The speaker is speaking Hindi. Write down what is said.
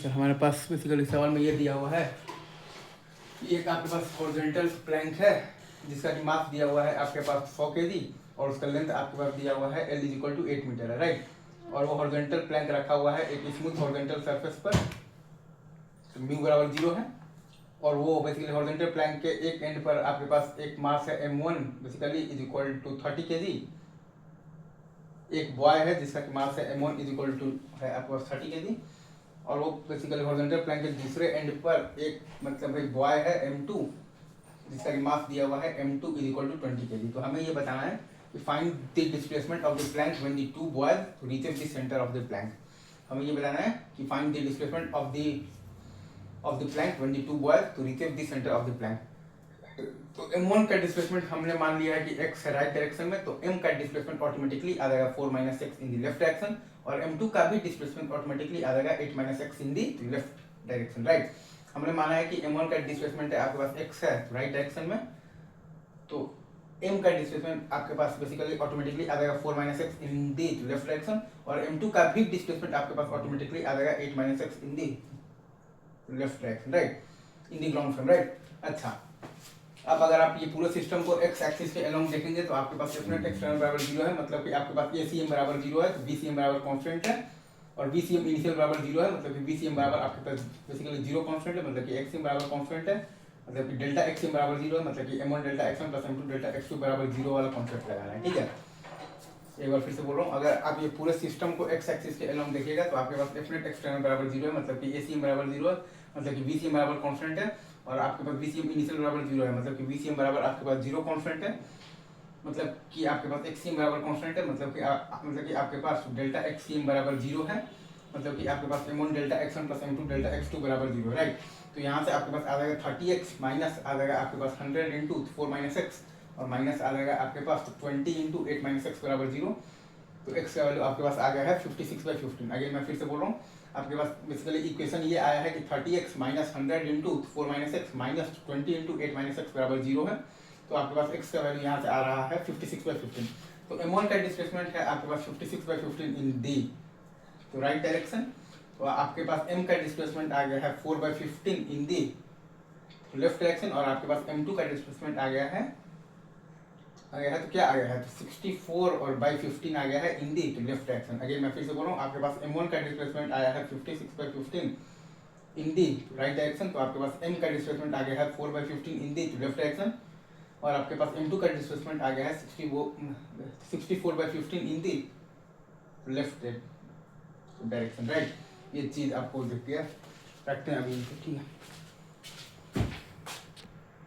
अच्छा, हमारे पास बेसिकली सवाल में ये दिया हुआ है कि एक आपके पास हॉरिजॉन्टल प्लैंक है जिसका कि मास दिया हुआ है आपके पास 100 kg और उसका लेंथ आपके पास दिया हुआ है L is equal to 8 metre है, राइट। और वो हॉरिजॉन्टल प्लैंक रखा हुआ है एक स्मूथ हॉरिजॉन्टल सरफेस पर, तो म्यू बराबर 0 है। और वो बेसिकली हॉरिजॉन्टल प्लैंक के एक एंड पर आपके पास एक मास है M1 basically is equal to 30 kg। एक बॉय है जिसका कि मास है M1 इज इक्वल टू है आपके पास 30 kg। और वो बेसिकली हॉरिजॉन्टल प्लैंक के दूसरे एंड पर एक मतलब एक बॉय है M2 जिसका कि मास दिया हुआ है M2 is equal to 20 kg। तो हमें ये बताना है कि find the displacement of the plank when the two boys reaches the centre of the plank. हमें ये बताना है कि find the displacement of the plank when the two boys to reaches the centre of the plank. तो M1 का डिस्प्लेसमेंट हमने मान लिया है कि x है राइट डायरेक्शन में, तो m का डिस्प्लेसमेंट ऑटोमेटिकली आ जाएगा 4 - x in the left direction, और M2 का भी डिस्प्लेसमेंट ऑटोमेटिकली आ जाएगा 8 - x in the left direction, right. हमने माना है कि M1 का डिस्प्लेसमेंट है आपके पास x है राइट डायरेक्शन में, तो m का डिस्प्लेसमेंट आपके पास बेसिकली ऑटोमेटिकली आ जाएगा 4 - x in the left direction, और M2 का भी डिस्प्लेसमेंट आपके पास ऑटोमेटिकली आ जाएगा 8 - x in the left direction, right, in the ground frame, right. अच्छा, अब अगर आप ये पूरे सिस्टम को x एक्सिस के अलोंग देखेंगे तो आपके पास डेफिनेट एक्सटर्नल बराबर 0 है, मतलब कि आपके पास ACM बराबर 0 है, तो BCM बराबर कांस्टेंट है, और BCM इनिशियल बराबर 0 है, मतलब कि BCM बराबर आपके पास बेसिकली 0 कांस्टेंट है, मतलब कि XCM बराबर कांस्टेंट है, मतलब कि डेल्टा XCM बराबर 0 है, मतलब कि M1 delta X1 plus M2 delta X2 बराबर 0 वाला कॉन्सेप्ट लगाना है, ठीक है। एक बार फिर से बोल रहा हूँ, अगर आप ये पूरे सिस्टम को x एक्सिस के अलोंग देखिएगा तो आपके पास डेफिनेट एक्सटर्नल बराबर 0 है, मतलब कि ACM बराबर 0 है, मतलब कि BCM बराबर कांस्टेंट है, और आपके पास BCM इनिशियल बराबर 0 है, मतलब कि BCM बराबर आपके पास 0 कांस्टेंट है, मतलब कि आपके पास XCM बराबर कांस्टेंट है, मतलब कि आपके पास डेल्टा XCM बराबर 0 है, मतलब कि आपके पास M1 delta X1 plus M2 delta X2 बराबर 0, राइट। तो यहाँ से आपके पास आ जाएगा 30x माइनस आ जाएगा आपके पास 100 इंटू 4 - x, और माइनस आ जाएगा आपके पास 20 इंटू 8 - x बराबर 0। तो x का वैल्यू आपके पास आ गया है 56/15। अगेन मैं फिर से बोल रहा हूँ, आपके पास बेसिकली इक्वेशन ये आया है कि 30x minus 100 into 4 - x minus 20 into 8 - x बराबर 0 है। तो आपके पास x का वैल्यू यहाँ से आ रहा है 56/15। तो M1 का डिस्प्लेसमेंट है आपके पास 56/15 इन दी तो राइट डायरेक्शन, तो आपके पास m का डिस्प्लेसमेंट आ गया है 4/15 इन दी लेफ्ट डायरेक्शन, और आपके पास M2 का डिस्प्लेसमेंट आ गया है तो क्या आ गया है, तो 64 और बाई 15 आ गया है इन दी तो लेफ्ट डायरेक्शन। अगेन मैं फिर से बोल रहा हूँ, आपके पास M1 का डिस्प्लेसमेंट आया है 56/15 इन दी राइट डायरेक्शन, तो आपके पास m का डिस्प्लेसमेंट आ गया है 4/15 इन दी तो लेफ्ट डायरेक्शन, और आपके पास M2 का डिस्प्लेसमेंट आ गया है 64/15 इन दी लेफ्ट डायरेक्शन, राइट। ये चीज़ आपको देखिए रखते हैं अभी, ठीक है।